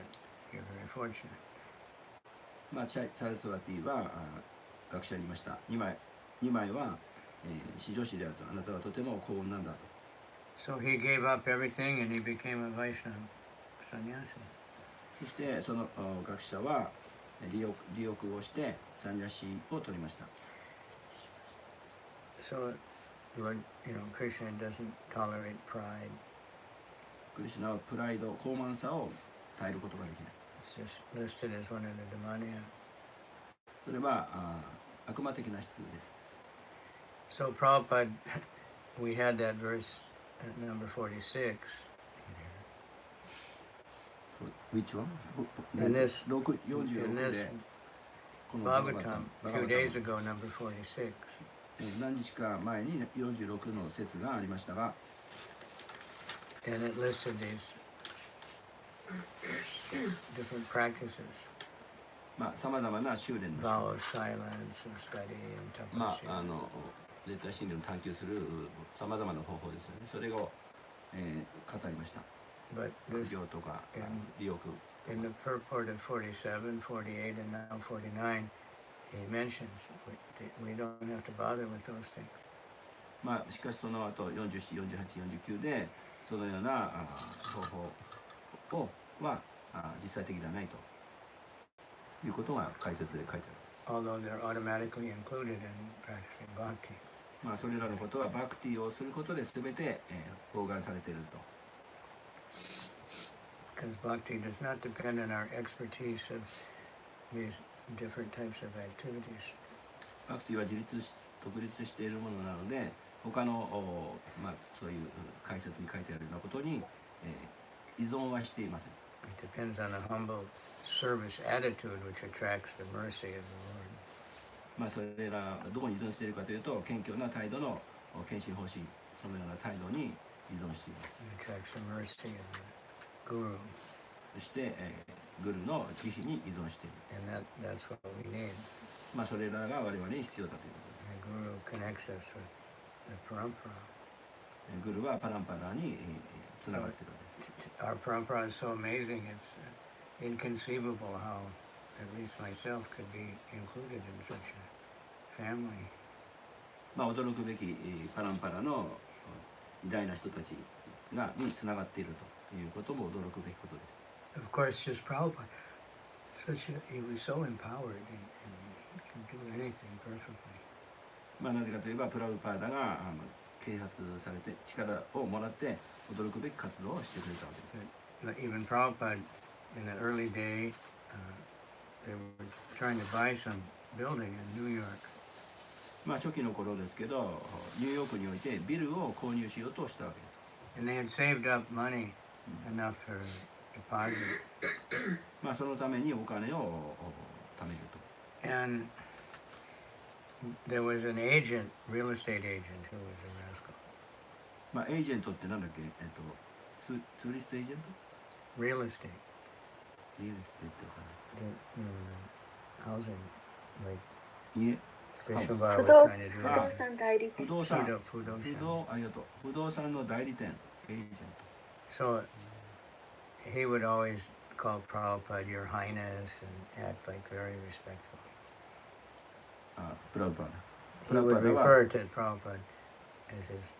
You're very fortunate. まあサラスワティは学者に言いました。2枚は、至上師であると、あなたはとても幸運なんだと。 So he gave up everything and he became a Vaishnava sannyasi. そしてその学者は利欲をしてサンニャシを取りました。 So, Lord, Krishna doesn't tolerate pride. クリシュナはプライド、傲慢さを耐えることができない。 It's just listed as one of the demoniacs. それは悪魔的な質です。 So Prabhupada, we had that verse number 46. Which one? In this 46でこの Bhagavatam, a few days ago, number 46. 何日か前に46の説がありましたが、 And it listed these different practices. まあさまざまな修練の Vow of silence and study and ま tapasya. あ絶対真理を探求するさまざまな方法ですよね。それを、語りました。 But 苦 this, 行とか in, 利欲。 in the purport of 47, 48, and now 49, he mentions we don't have to bother with those things. まあしかしその後47、48、49でそのような方法は実際的ではないということが解説で書いてある。 Although they're automatically included in practicing bhakti. まあそれらのことはバクティをすることで全て包含されていると。 Because bhakti does not depend on our expertise of these different types of activities. バクティは独立しているものなので、他のまあそういう解説に書いてあるようなことに、依存はしていません。 It depends on a humble service attitude which attracts the mercy of the Lord. まあそれらどこに依存しているかというと、謙虚な態度の献身方針、そのような態度に依存しています。 It attracts the mercy of the Guru. そして、グルの慈悲に依存している。 And that's what we need. まあそれらが我々に必要だというこ The Guru connects us with the parampara. とで、グルはパランパラにつながっているわけです。 Our parampara is so amazing, it's inconceivable how at least myself could be included in such a family. まあ驚くべきパランパラの偉大な人たちにつながっているということも驚くべきことです。 Of course, just Prabhupada. He was so empowered and he can do anything perfectly. まあなぜかといえばプラブパーダが啓発されて力をもらって驚くべき活動をしてくれたわけです。 But even Prabhupada, in the early day, they were trying to buy some building in New York. まあ初期の頃ですけど、ニューヨークにおいてビルを購入しようとしたわけです。And they had saved up money enough for deposit. まあそのためにお金を貯めると。And there was an agent, real estate agent, who was a rascal. まあエージェントってなんだっけ、ツーリストエージェント Real estate. リアルエステっていうか The housing, like な。家。 Bishop 不 was 動 trying to do 不 that. 動産代理店不動産。ありがとう。不動産の代理店、エージェント。 So he would always call Prabhupada Your Highness and act like very respectful. あ、プラパーダ。 He would refer to Prabhupada as His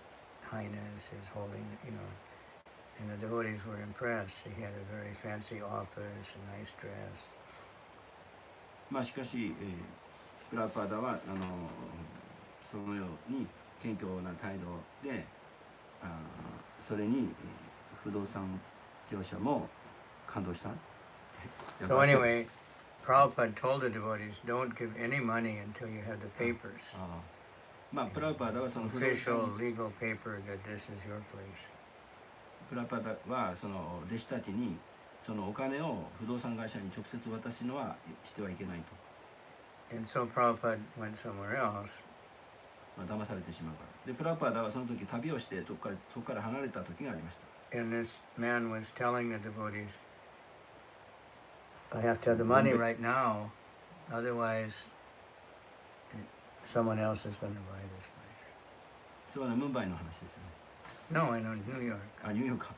Highness, His Holy, you know. And the devotees were impressed. He had a very fancy office, a nice dress. まあしかし、プラパーダはそのように謙虚な態度で、それに不動産業者も感動した。 So anyway, Prabhupada told the devotees, don't give any money until you have the papers. まあプラパーダはその不動 Official 産 legal paper that this is your place. プラパーダはその弟子たちにそのお金を不動産会社に直接渡すのはしてはいけないと。 And so Prabhupada went somewhere else. まあ騙されてしまうから。でプラパーダはその時旅をしてそこから離れた時がありました。 And this man was telling the devotees, I have to have the money right now, otherwise someone else is going to buy this place. そうはムンバイの話ですよね。 No, I know New York. ニューヨークか。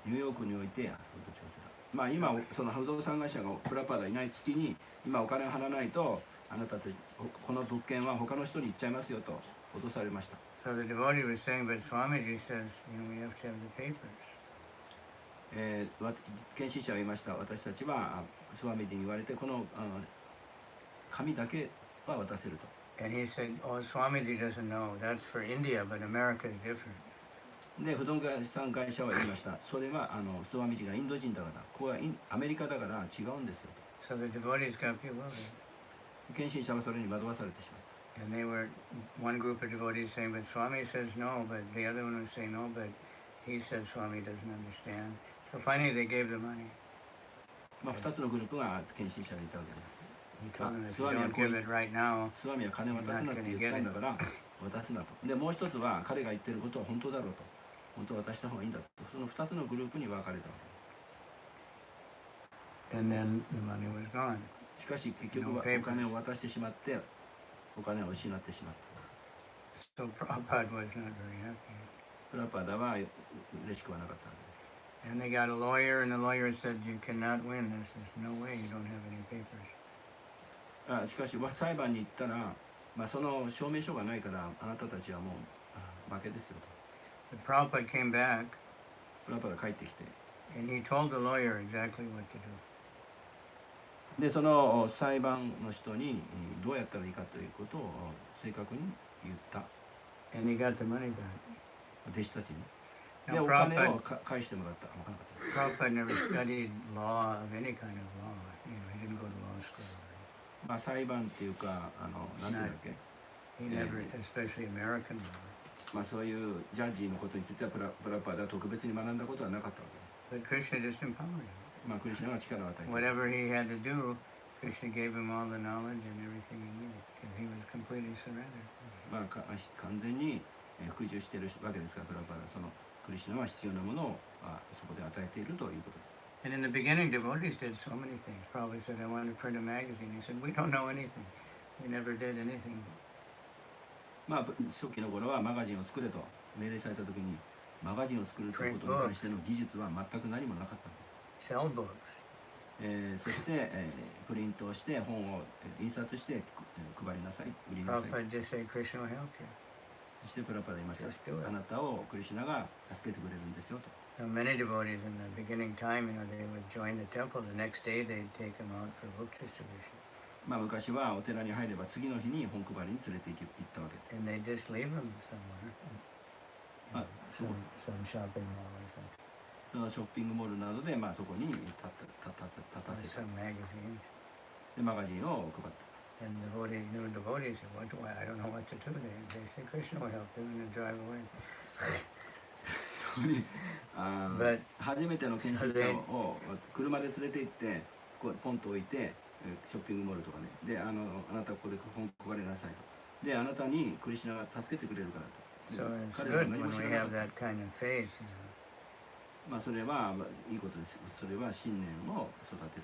ニューヨークにおいて、まあ今その不動産会社がプラパーダいない月に今お金を払わないとあなたたちこの物件は他の人に行っちゃいますよと脅されました。 So the devotee was saying, but Swamiji says, we have to have the papers. 献身者は言いました。私たちはスワミジに言われてこの紙だけは渡せると。 And he said, oh, Swamiji doesn't know. That's for India, but America is different. で不動産会社は言いました。それはスワミジがインド人だから、ここはアメリカだから違うんですよと。 So the devotees got bewildered. 献身者はそれに惑わされてしまった。 And they were, one group of devotees saying, but Swami says no, but the other one was saying no, but he said Swami doesn't understand. So finally they gave the money. まあ2つのグループが献身者でいたわけです。 He told them, if you don't give it right now, スワミは金渡すなって言ったんだから渡すなと。でもう一つは彼が言ってることは本当だろうと。本当は渡した方がいいんだと。その2つのグループに分かれたわ and then the money was gone. け。しかし結局はお金を渡してしまってお金を失ってしまった。 So Prabhupada was not very happy. プラパダは嬉しくはなかったんです。 And they got a lawyer, and the lawyer said, you cannot win this. There's no way you don't have any papers. しかし裁判に行ったら、まあ、その証明書がないからあなたたちはもう負けですよと。 But Prabhupada came back, プラパダ帰ってきて、 and he told the lawyer exactly what to do. でその裁判の人にどうやったらいいかということを正確に言った。 And he got the money back. 弟子たちに。 Now, でお金を返してもらった。分からなかった。 Prabhupada never studied law of any kind of law. You know, he didn't go to law school. まあ裁判っていうかなんていうんだっけ、 He never, especially American law. まあそういうジャッジのことについてはプラパダは特別に学んだことはなかったわけで But Krishna just empowered him. す。まあクリスナが力を与えて。 Whatever he had to do, Krishna gave him all the knowledge and everything he needed because he was completely surrendered. まあ完全に服従しているわけですから、プラパダはそのクリスナは必要なものをそこで与えているということです。 And in the beginning, devotees did so many things. Prabhupada said, I want to print a magazine. He said, we don't know anything. We never did anything. まあ初期の頃はマガジンを作れと命令されたときにマガジンを作るということに関しての技術は全く何もなかった。 Sell books. そして、プリントをして本を印刷して配りなさい、売りなさい。 Prabhupada just said, Krishna will help you. そしてプラパダ言いました。 Just do it. あなたをクリシュナが助けてくれるんですよと。 Now, many devotees in the beginning time, you know, they would join the temple. The next day, they'd take them out for book distribution. まあ昔はお寺に入れば次の日に本配りに連れて行ったわけです。 And they just leave them somewhere. Ah, Some shopping mall or something. そのショッピングモールなどで、そこに立た or せた。 some magazines. でマガジンを配った。 And new devotees said, what do I don't know what to do. They say, Krishna will help you, and they drive away. そこにBut 初めての研修者を車で連れて行ってこうポンと置いてショッピングモールとかねであなたここで本配りなさいとであなたにクリシュナが助けてくれるからと so it's 彼らは good 何 when も知 we らな have かっ that kind of faith. たそれはいいことです。それは信念を育てる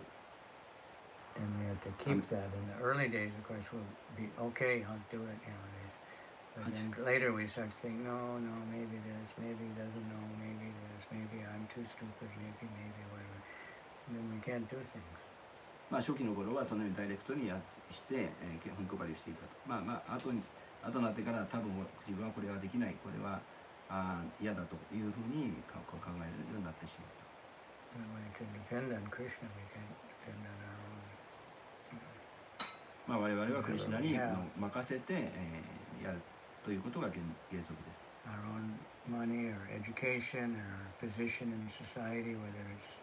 And we have to keep that. In the early days, of course, we'll be okay, I'll do it, But then later we start to think, no, maybe this, maybe he doesn't know, maybe this, maybe I'm too stupid, maybe whatever. And then we can't do things. 初期の頃はそのようにダイレクトにして、本配りをしていたと。後になってから多分自分はこれはできない、これは嫌だというふうに考えるようになってしまった。And we can depend on Krishna, we can't depend on our own. 我々はクリシュナに任せて、やるということが原則です。Our own money or education or position in society, whether it's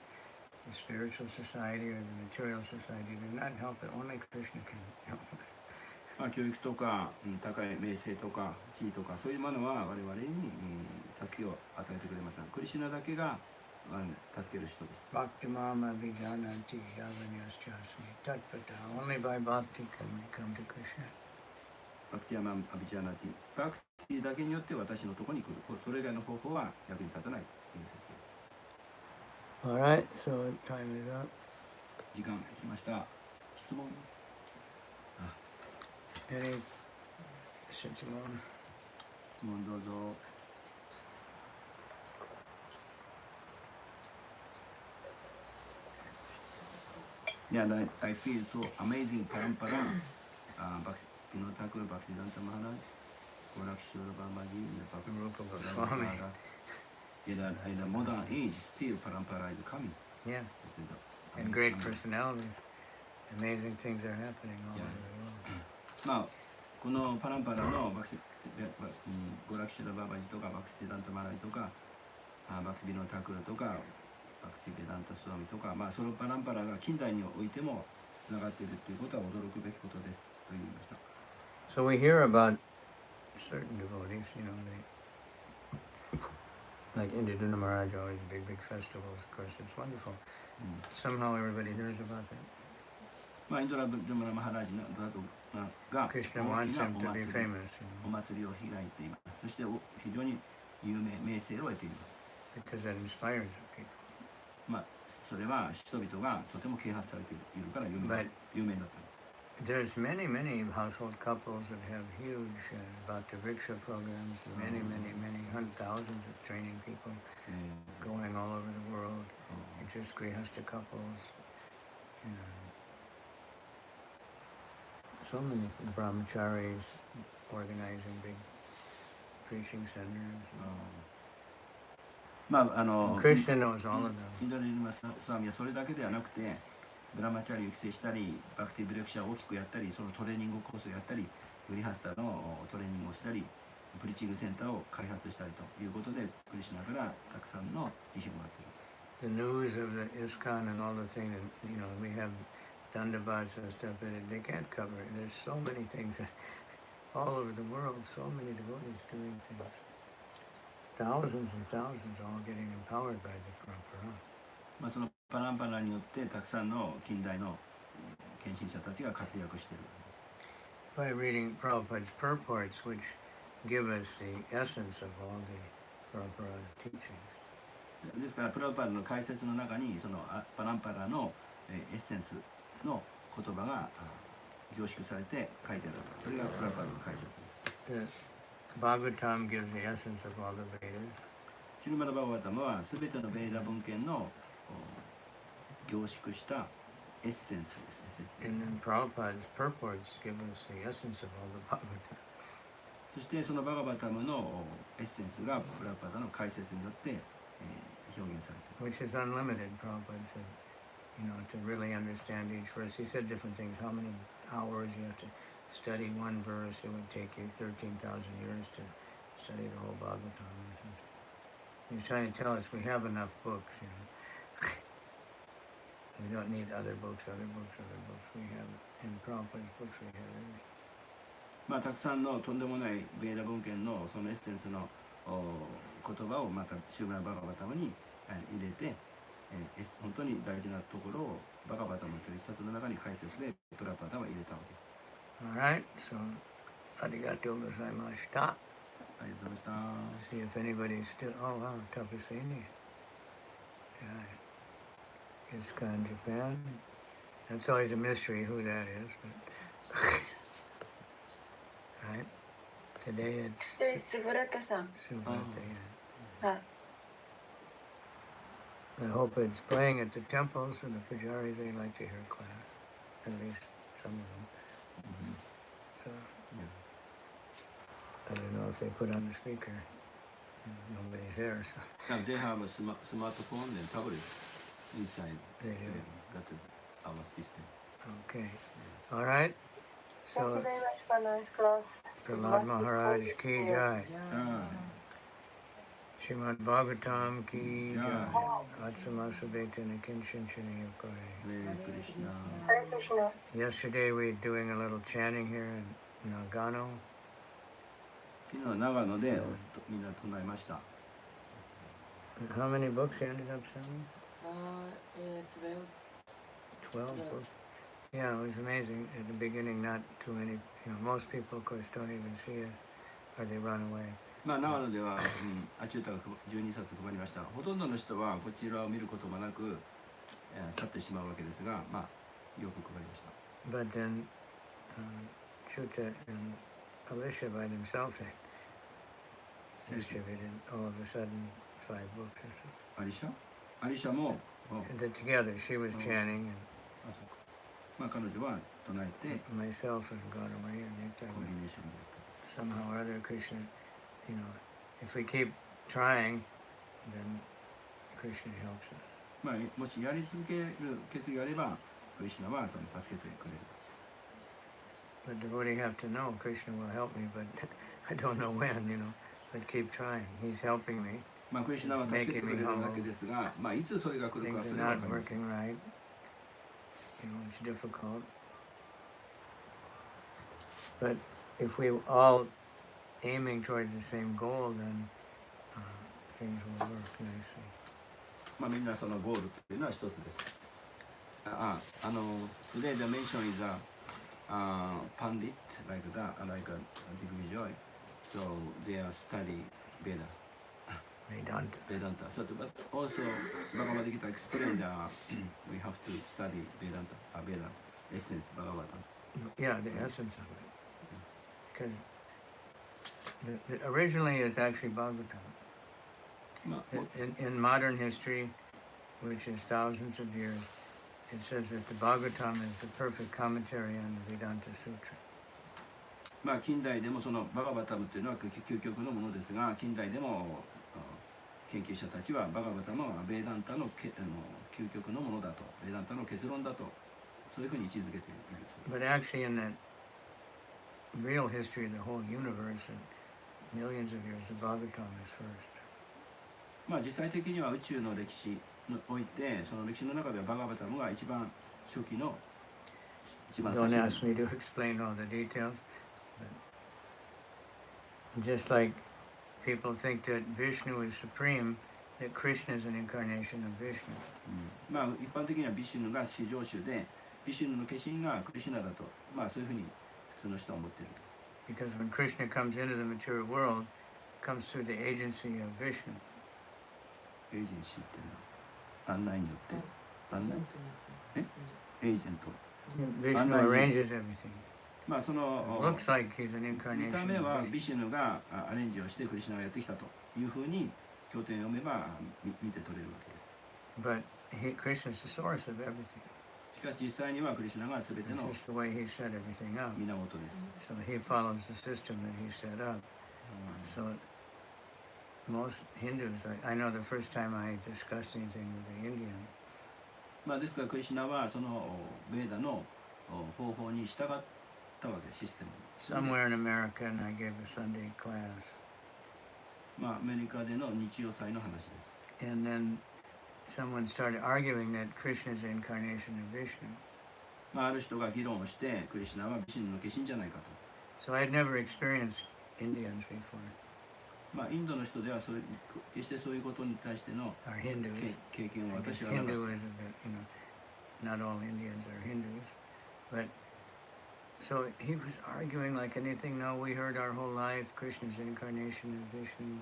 the spiritual society or the material society, do not help it. Only Krishna can help us. 教育とか、高い名声とか地位とかそういうものは我々に、助けを与えてくれません。クリシュナだけが、助ける人です。Bhakti mama vijanati yavanyas-chasmi tatpata. Only by bhakti can we come to Krishna. バクティアマンアビジャナティバクティだけによって私のところに来る。それ以外の方法は役に立たないという説。 Alright, so time is up. 時間来ました。質問 Any質問どうぞ。Yeah, I feel so amazing parampara. Thakur Bhaktivedanta Maharaj, Gorakshara Babaji, the Bhakti in the modern age, still parampara is coming. Yeah, and great personalities. Amazing things are happening all over the world. このパランパラのゴラクシュラババジとかバクティベダンタマラジとかバクティビノタクルとかバクティベダンタスワミとか、そのパランパラが近代においてもつながっているということは驚くべきことですと言いました。So we hear about certain devotees, like Indraduna Maharaj, always big festivals. Of course, it's wonderful. Somehow everybody hears about that. インドラブルマハラジのが Krishna wants him to be famous. お祭りを開いています。そして非常に名声を得ています。Because that inspires people. それは人々がとても啓発されているから有名だった。There's many household couples that have huge bhakti rickshaw programs, many thousands of training people going all over the world. It's just grihasta couples. So many brahmacharis organizing big preaching centers. Krishna knows all of them. インドリマスワミはそれだけではなくて、ブラマチャリを育成したり、バクティブレクシャーを大きくやったり、そのトレーニングコースをやったり、グリハスタのトレーニングをしたり、プリーチングセンターを開発したりということで、クリシュナからたくさんの慈悲をもらっている。The news of the ISKCON and all the things, we have Dandavats and stuff, but they can't cover it. There's so many things all over the world, so many devotees doing things. Thousands and thousands all getting empowered by the parampara. そのパランパラによってたくさんの近代の献身者たちが活躍している。By reading Prabhupada's purports, which give us the essence of all the Prabhupada teachings. ですからプラパラの解説の中にそのパランパラのエッセンスの言葉が凝縮されて書いてある。それがプラパラの解説です。The Bhagavatam gives the essence of all the Vedas. シルマダ・バガバタムはすべてのベーダ文献の凝縮したエッセンスです。And then Prabhupada's purports give us the essence of all the Bhagavatam. そしてそのバガバタムのエッセンスがプラパラの解説によって表現されている。Which is unlimited, Prabhupada said. To really understand each verse. He said different things. How many hours you have to study one verse? It would take you 13,000 years to study the whole Bhagavatam or something. He's trying to tell us we have enough books, you know. We don't need other books. We have, in Prabhupada's books, we have everything. まあたくさんのとんでもないベーダ文献のそのエッセンスの言葉をまたシューマーバガバタムに入れて、本当に大事なところをバガバタムという一冊の中に解説でプラパダは入れたわけです。Alright, so ありがとうございました。ありがとうございました。 See if anybody's still. Oh wow, Tapasini. ISKCON Japan. That's always a mystery who that is, but right? Today it's スブラタさん。 Subrata. Yeah. はい。 I hope it's playing at the temples and the pujaris. They like to hear class, at least some of them. So I don't know if they put on the speaker. Nobody's there, so Now they have a smartphone and tablet inside. they do. That is our system. Okay. All right. Thank you So very much for nice class. Prahlad Maharaj ki jai. Ah, Srimad Bhagavatam ki Jai. jai. Atsumasa Betana Kinchin Chiniyokai. Hare Krishna. Hare Krishna. Yesterday we were doing a little chanting here in Nagano. 昨日は長野でみんな唱えました。 How many books you ended up selling? 12. 12 books. Yeah, it was amazing. At the beginning, not too many. Most people, of course, don't even see us, or they run away. まあ長野では、アチュータが12冊配りました。ほとんどの人はこちらを見ることもなく、去ってしまうわけですが、まあよく配りました。 But then Chuta and Alicia by themselves they distributed all of a sudden 5 books or something. アリシャも、And then together, she was chanting, あそうかまあ彼女は唱えて and myself and Gautama and Nitya. コンビネーションでやっ Somehow or other, Krishna, if we keep trying, then Krishna helps us. た。まあもしやり続ける決意があれば、クリシュナはその助けてくれると。 But devotee have to know Krishna will help me, but I don't know when, but keep trying. He's helping me. まあクリシュナは助けてくれるわけですが、まあいつそれが来る Things かそ are れは not 分かりません。 working right. It's difficult. But if we all aiming towards the same goal, then things will work nicely. まあみんなそのゴールというのは一つです。today the mention is Pandit like that, like a Digvijay. So they are study Veda. Vedanta. Vedanta. So, but also Bhagavad Gita explained that we have to study Vedanta, Veda essence Bhagavatam. Yeah, the essence of it. Because originally it's actually Bhagavatam. まあ、 In modern history, which is thousands of years, it says that the Bhagavatam is the perfect commentary on the Vedanta Sutra. まあ近代でもそのバガバタムというのは究極のものですが、近代でも研究者たちはバガバタムはベーダンタの究極のものだと、ベーダンタの結論だと、そういうふうに位置づけている。 But actually in the real history of the whole universe and millions of years, the Bhagavatam is first. まあ実際的には宇宙の歴史において、その歴史の中ではバガバタムが一番初期の一番最 Don't 初 ask me to explain all the details. But just like people think that Vishnu is supreme, that Krishna is an incarnation of Vishnu. まあ一般的にはビシュヌが至上主で、ビシュヌの化身がクリシュナだと、まあそういうふうに普通の人は思っている。 Because when Krishna comes into the material world, it comes through the agency of Vishnu. エージェンシーっていうのは案内によって、案内エージェント。 Vishnu arranges everything. まあその It looks like he's an 見 incarnation た目 of は Vishnu. ビシュヌがアレンジをしてクリシュナがやってきたというふうに経典を読めば見て取れるわけです。 But Krishna is the source of everything. しかし実際にはクリシュナが全て It's の just the way he set everything up. 源です。 So he follows the system that he set up. So most Hindus, I know the first time I discussed anything with the Indian, まあですからクリシュナはそのベーダの方法に従ったわけです、システム。 somewhere in America, and I gave a Sunday class. まあ、アメリカでの日曜祭の話です。 And then someone started arguing that Krishna is the incarnation of Vishnu. まあ、ある人が議論をして、クリシュナはビシュヌの化身じゃないかと。So I'd never experienced Indians before, まあ、インドの人ではそれ決してそういうことに対しての or Hindus. 経験を I guess 私はなかった。 Hindu is a bit, not all Indians are Hindus. But so he was arguing like anything. No, we heard our whole life Krishna's the incarnation of Vishnu.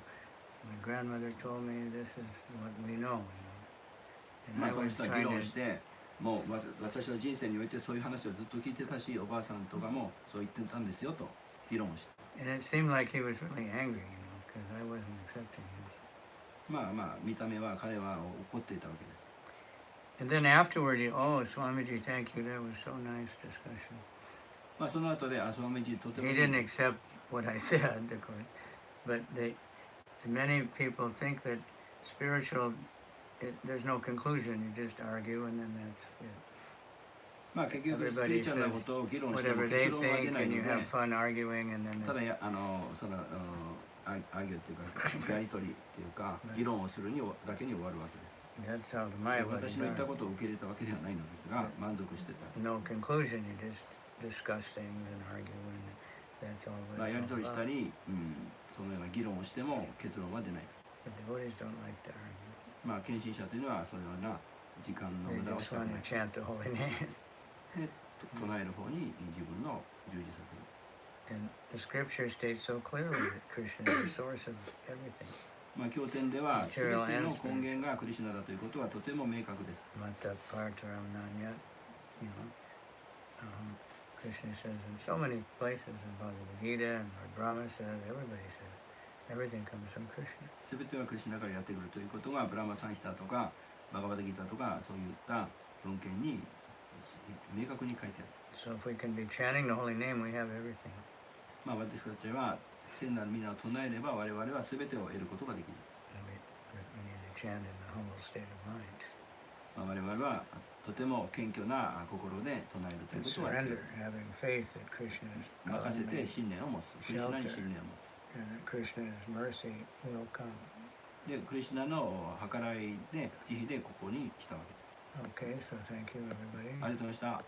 My grandmother told me this is what we know. ま And あ、 I その was 人は議 trying 論 to して、もう私は人生においてそういう話をずっと聞いてたし、おばあさんとかもそう言ってたんですよと議論をして。 And it seemed like he was really angry, because I wasn't accepting his. まあまあ、見た目は彼は怒っていたわけです。 And then afterward, oh, Swamiji, thank you. That was so nice discussion. まあ、その後で、スワミジとても He いい didn't accept what I said, of course. But many people think that spiritual, there's no conclusion. You just argue, and then that's it. まあ、結局スピ Everybody リチュアルな says ことを議論しても whatever 結 they 論は出 think, ない and you ので、 have fun arguing, and then ただ it's, そのアーギュっていうかやり取りっていうか議論をするにだけに終わるわけです。 that's how the 私 Mayavadis の言ったこ are. とを受け入れたわけではないのですが、満足してた。 No conclusion. You just discuss things and argue, and that's all まあ、 it's やり all 取りした about. り、そのような議論をしても結論は出ない。 But devotees don't like to argue. まあ、献身者というのはそのような時間の They 無駄を just したく want な to い。 chant the holy name. で、唱える方に自分の従事させる。 And the scripture states so clearly that Krishna is the source of everything. まあ、経典では全て Material の and 根源がクリシュナだということはとても明確です。 Mata Partaramnanya, Krishna says in so many places in Bhagavad Gita, and Lord Brahma says, everybody says, everything comes from Krishna. すべてはクリシュナからやってくるということがブラマサンヒタとかバガバダギタとかそういった文献に明確に書いてある。 So if we can be chanting the holy name, we have everything. まあ、私たちは聖なる皆を唱えれば我々はすべてを得ることができる。 And we need to chant in a humble state of mind. まあ、我々はとても謙虚な心で唱えるという And ことは必要 surrender, having faith that Krishna is 任せ God, て信念を持つ。クリシュナに信念を持つ。 and that Krishna's mercy will come. で、クリシュナの計らいで、慈悲でここに来たわけで Okay, す。so thank you, everybody. ありがとうございました。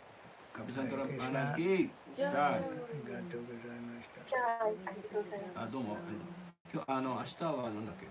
カピさんからはい話聞き。じゃあ、ありがとうございました。じゃあ、ありがとうございます。どうもありがとう。今日明日はなんだっけ